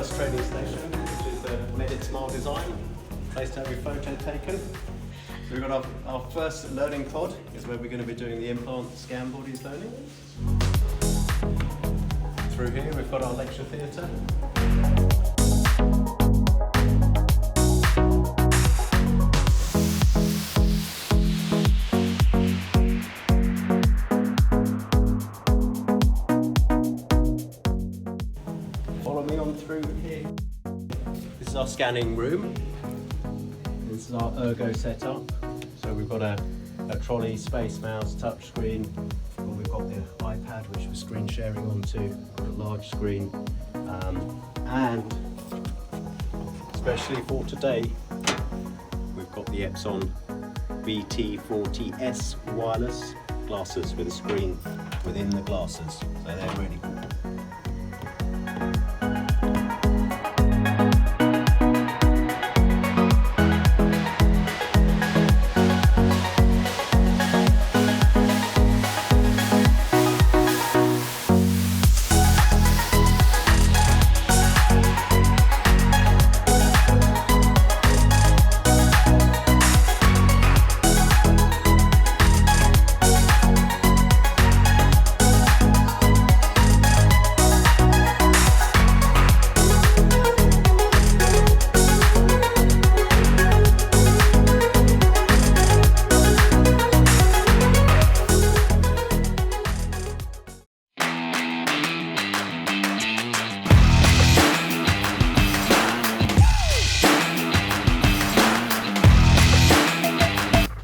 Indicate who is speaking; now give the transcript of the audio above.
Speaker 1: first training station, which is the Medit Smile design, place to have your photo taken. So we've got our first learning pod, is where we're going to be doing the implant scan bodies learning. Through here we've got our lecture theatre. Follow me on through here. This is our scanning room. This is our ergo setup. So we've got a trolley, space mouse, touch screen. We've got the iPad, which we're screen sharing onto. We've got a large screen. And especially for today, we've got the Epson VT40S wireless glasses with a screen within the glasses. So they're really cool.